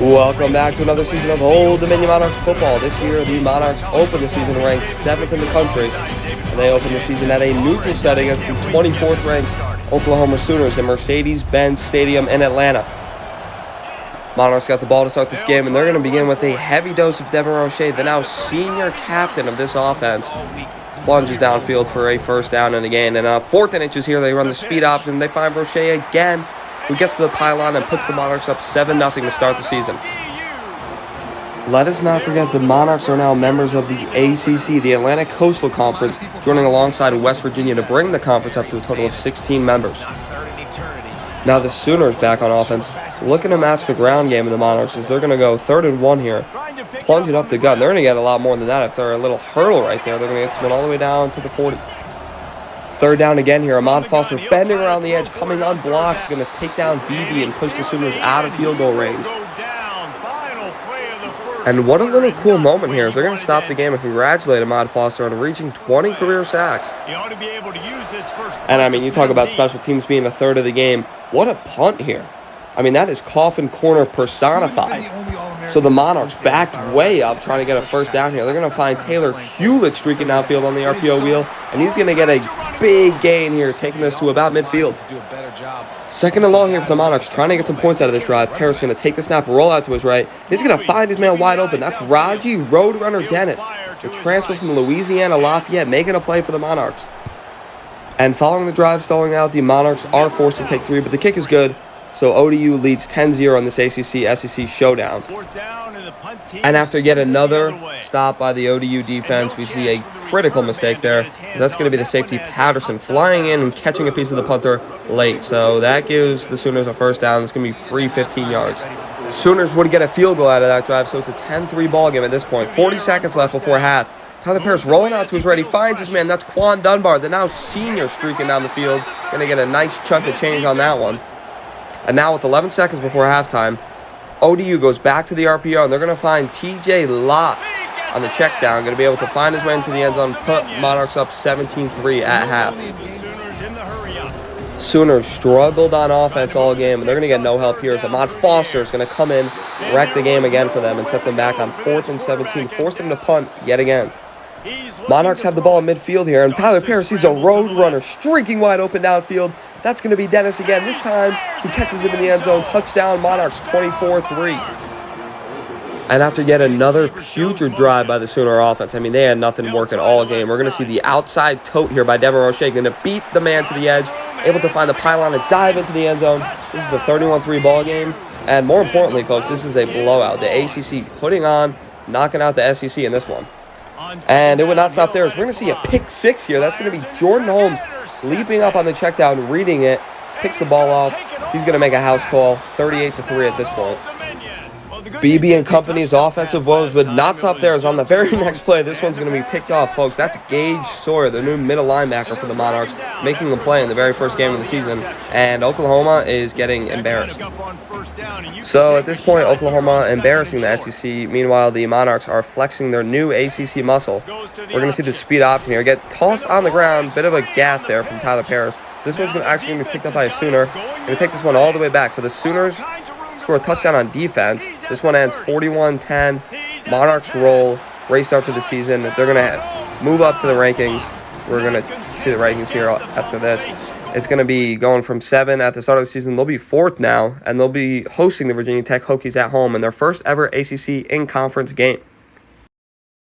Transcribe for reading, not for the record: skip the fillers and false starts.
Welcome back to another season of Old Dominion Monarchs football. This year, the Monarchs opened the season ranked 7th in the country, and they opened the season at a neutral set against the 24th ranked Oklahoma Sooners in Mercedes-Benz Stadium in Atlanta. Monarchs got the ball to start this game, and they're going to begin with a heavy dose of Devin Roche, the now senior captain of this offense. Plunges downfield for a first down and a gain. And 4th and inches here, they run the speed option. They find Roche again, who gets to the pylon and puts the Monarchs up 7-0 to start the season. Let us not forget the Monarchs are now members of the ACC, the Atlantic Coastal Conference, joining alongside West Virginia to bring the conference up to a total of 16 members. Now the Sooners back on offense, looking to match the ground game of the Monarchs as they're going to go 3rd and 1 here, plunge it up the gut. They're going to get a lot more than that if they're a little hurdle right there. They're going to get this one all the way down to the 40. 3rd down again here. Ahmad Foster bending around the edge, coming unblocked, going to take down BB and push the Sooners out of field goal range. And what a little cool moment here is they're going to stop the game and congratulate Ahmad Foster on reaching 20 career sacks. And I mean, you talk about special teams being a third of the game. What a punt here. I mean, that is coffin corner personified. So the Monarchs backed way up trying to get a first down here. They're going to find Taylor Hewlett streaking downfield on the RPO wheel, and he's going to get a big gain here, taking this to about midfield. 2nd and long here for the Monarchs, trying to get some points out of this drive. Parris going to take the snap, roll out to his right. He's going to find his man wide open. That's Raji Roadrunner Dennis, the transfer from Louisiana Lafayette, making a play for the Monarchs. And following the drive stalling out, the Monarchs are forced to take 3, but the kick is good. So ODU leads 10-0 on this ACC-SEC showdown. And after yet another stop by the ODU defense, we see a critical mistake there. That's going to be the safety Patterson flying in and catching a piece of the punter late. So that gives the Sooners a first down. It's going to be free 15 yards. Sooners would get a field goal out of that drive, so it's a 10-3 ball game at this point. 40 seconds left before half. Tyler Parris rolling out to his right. He finds his man. That's Quan Dunbar, the now senior, streaking down the field. Going to get a nice chunk of change on that one. And now with 11 seconds before halftime, ODU goes back to the RPO, and they're going to find TJ Lott on the check down. Going to be able to find his way into the end zone, put Monarchs up 17-3 at half. Sooners struggled on offense all game, and they're going to get no help here. So Ahmad Foster is going to come in, wreck the game again for them, and set them back on 4th and 17. Forced them to punt yet again. Monarchs have the ball in midfield here, and Tyler Parris sees a road runner streaking wide open downfield. That's going to be Dennis again. This time, he catches him in the end zone. Touchdown, Monarchs, 24-3. And after yet another putrid drive by the Sooner offense, I mean, they had nothing working all game. We're going to see the outside tote here by Devin Roche, going to beat the man to the edge, able to find the pylon and dive into the end zone. This is the 31-3 ball game. And more importantly, folks, this is a blowout. The ACC putting on, knocking out the SEC in this one. And it would not stop there. We're going to see a pick 6 here. That's going to be Jordan Holmes leaping up on the check down, reading it, picks the ball off. He's going to make a house call, 38-3 at this point. BB and company's offensive woes would not stop there, as on the very next play, this one's going to be picked off, folks. That's Gage Sawyer, the new middle linebacker for the Monarchs, making the play in the very first game of the season, and Oklahoma is getting embarrassed. So at this point, Oklahoma embarrassing the SEC. Meanwhile, the Monarchs are flexing their new ACC muscle. We're going to see the speed option here. Get tossed on the ground, bit of a gaff there from Tyler Parris. This one's actually going to be picked up by a Sooner. Going to take this one all the way back. So the Sooners score a touchdown on defense. This one ends 41-10. Monarchs roll. Great start to the season. They're going to move up to the rankings. We're going to see the rankings here after this. It's going to be going from 7 at the start of the season. They'll be 4th now, and they'll be hosting the Virginia Tech Hokies at home in their first ever ACC in-conference game.